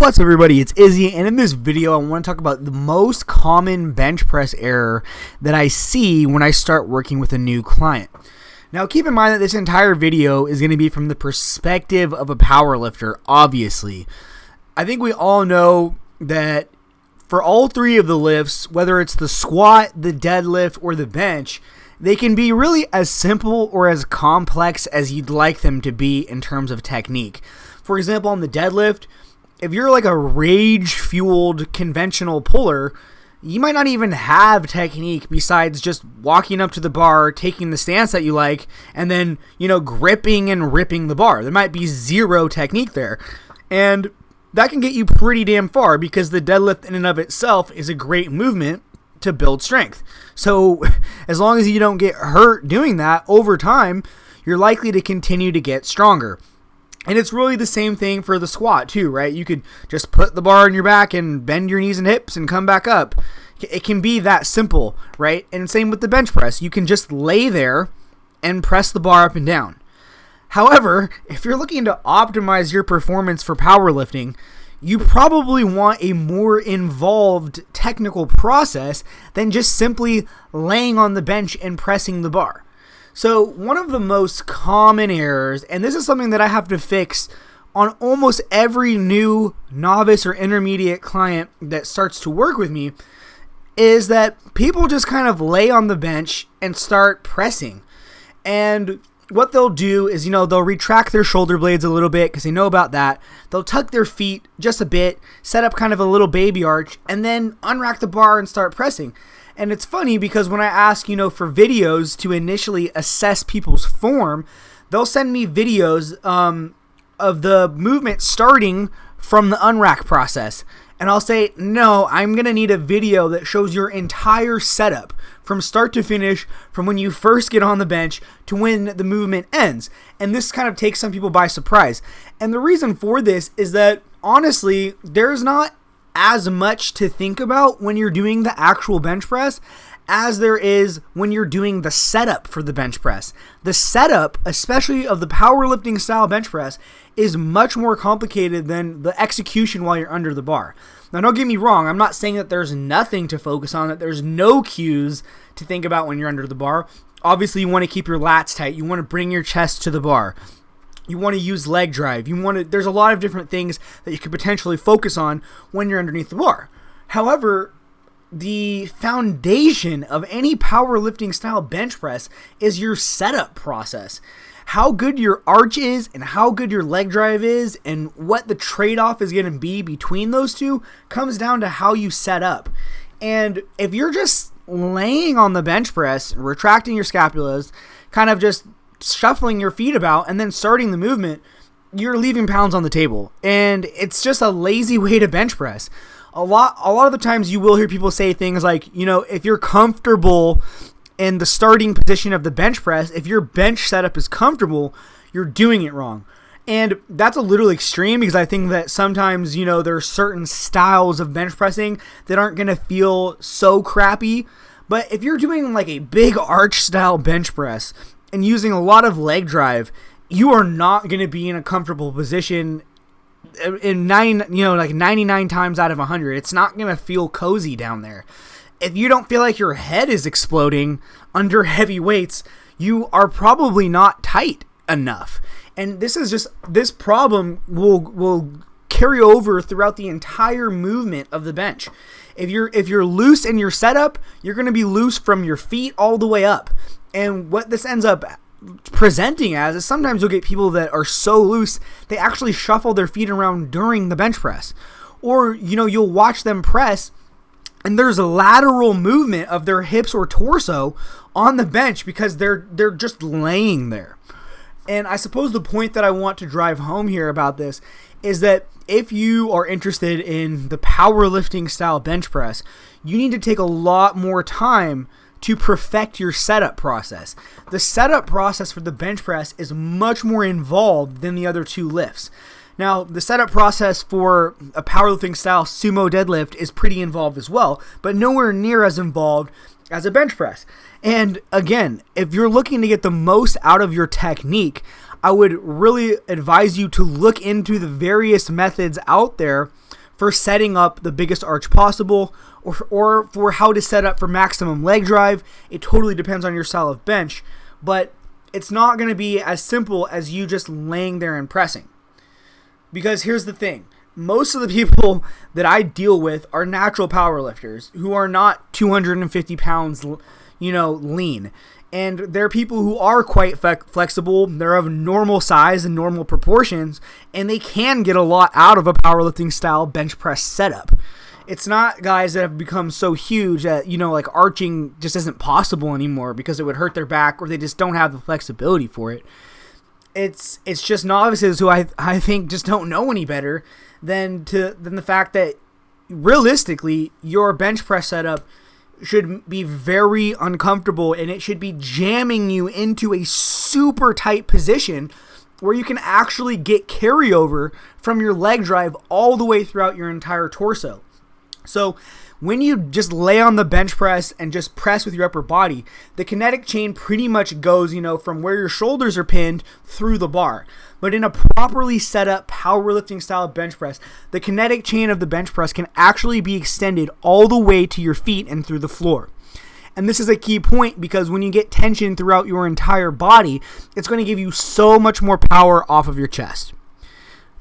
What's up, everybody? It's Izzy, and in this video I want to talk about the most common bench press error that I see when I start working with a new client. Now keep in mind that this entire video is going to be from the perspective of a power lifter, obviously. I think we all know that for all three of the lifts, whether it's the squat, the deadlift, or the bench, they can be really as simple or as complex as you'd like them to be in terms of technique. For example, on the deadlift, if you're like a rage-fueled conventional puller, you might not even have technique besides just walking up to the bar, taking the stance that you like, and then, gripping and ripping the bar. There might be zero technique there. And that can get you pretty damn far because the deadlift in and of itself is a great movement to build strength. So as long as you don't get hurt doing that, over time, you're likely to continue to get stronger. And it's really the same thing for the squat too, right? You could just put the bar on your back and bend your knees and hips and come back up. It can be that simple, right? And same with the bench press. You can just lay there and press the bar up and down. However, if you're looking to optimize your performance for powerlifting, you probably want a more involved technical process than just simply laying on the bench and pressing the bar. So one of the most common errors, and this is something that I have to fix on almost every new novice or intermediate client that starts to work with me, is that people just kind of lay on the bench and start pressing. And what they'll do is, they'll retract their shoulder blades a little bit because they know about that. They'll tuck their feet just a bit, set up kind of a little baby arch, and then unrack the bar and start pressing. And it's funny because when I ask, for videos to initially assess people's form, they'll send me videos of the movement starting from the unrack process. And I'll say, no, I'm going to need a video that shows your entire setup from start to finish, from when you first get on the bench to when the movement ends. And this kind of takes some people by surprise. And the reason for this is that, honestly, there's not as much to think about when you're doing the actual bench press as there is when you're doing the setup for the bench press. The setup, especially of the powerlifting style bench press, is much more complicated than the execution while you're under the bar. Now, don't get me wrong, I'm not saying that there's nothing to focus on, that there's no cues to think about when you're under the bar. Obviously, you want to keep your lats tight. You want to bring your chest to the bar. You want to use leg drive. There's a lot of different things that you could potentially focus on when you're underneath the bar. However, the foundation of any powerlifting style bench press is your setup process. How good your arch is and how good your leg drive is and what the trade-off is going to be between those two comes down to how you set up. And if you're just laying on the bench press, retracting your scapulas, kind of just shuffling your feet about and then starting the movement, you're leaving pounds on the table. And it's just a lazy way to bench press. A lot of the times you will hear people say things like, if you're comfortable in the starting position of the bench press, if your bench setup is comfortable, you're doing it wrong. And that's a little extreme because I think that sometimes, there are certain styles of bench pressing that aren't going to feel so crappy. But if you're doing like a big arch style bench press and using a lot of leg drive, you are not going to be in a comfortable position in 99 times out of 100. It's not going to feel cozy down there. If you don't feel like your head is exploding under heavy weights, you are probably not tight enough. And this problem will carry over throughout the entire movement of the bench. If you're loose in your setup, you're going to be loose from your feet all the way up. And what this ends up presenting as is sometimes you'll get people that are so loose they actually shuffle their feet around during the bench press. Or, you'll watch them press and there's a lateral movement of their hips or torso on the bench because they're just laying there. And I suppose the point that I want to drive home here about this is that if you are interested in the powerlifting style bench press, you need to take a lot more time to perfect your setup process. The setup process for the bench press is much more involved than the other two lifts. Now, the setup process for a powerlifting style sumo deadlift is pretty involved as well, but nowhere near as involved as a bench press. And again, if you're looking to get the most out of your technique, I would really advise you to look into the various methods out there for setting up the biggest arch possible, or for how to set up for maximum leg drive. It totally depends on your style of bench, but it's not going to be as simple as you just laying there and pressing. Because here's the thing. Most of the people that I deal with are natural powerlifters who are not 250 pounds, lean. And they're people who are quite flexible. They're of normal size and normal proportions, and they can get a lot out of a powerlifting style bench press setup. It's not guys that have become so huge that, like arching just isn't possible anymore because it would hurt their back, or they just don't have the flexibility for it. It's just novices who I think just don't know any better than the fact that realistically your bench press setup should be very uncomfortable, and it should be jamming you into a super tight position where you can actually get carryover from your leg drive all the way throughout your entire torso. So when you just lay on the bench press and just press with your upper body, the kinetic chain pretty much goes, from where your shoulders are pinned through the bar. But in a properly set up powerlifting style bench press, the kinetic chain of the bench press can actually be extended all the way to your feet and through the floor. And this is a key point because when you get tension throughout your entire body, it's going to give you so much more power off of your chest.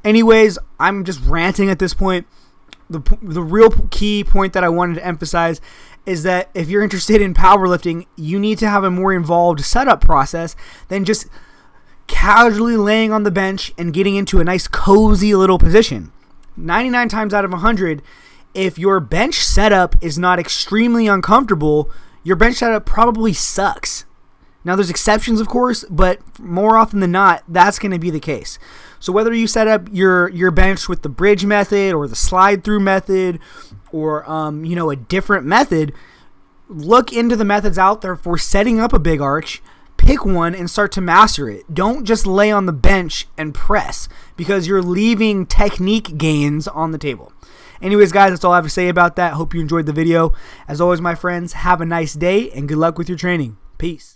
Anyways, I'm just ranting at this point. The real key point that I wanted to emphasize is that if you're interested in powerlifting, you need to have a more involved setup process than just casually laying on the bench and getting into a nice cozy little position. 99 times out of 100, if your bench setup is not extremely uncomfortable, your bench setup probably sucks. Now there's exceptions, of course, but more often than not, that's going to be the case. So whether you set up your bench with the bridge method or the slide through method or a different method, look into the methods out there for setting up a big arch. Pick one and start to master it. Don't just lay on the bench and press because you're leaving technique gains on the table. Anyways, guys, that's all I have to say about that. Hope you enjoyed the video. As always, my friends, have a nice day and good luck with your training. Peace.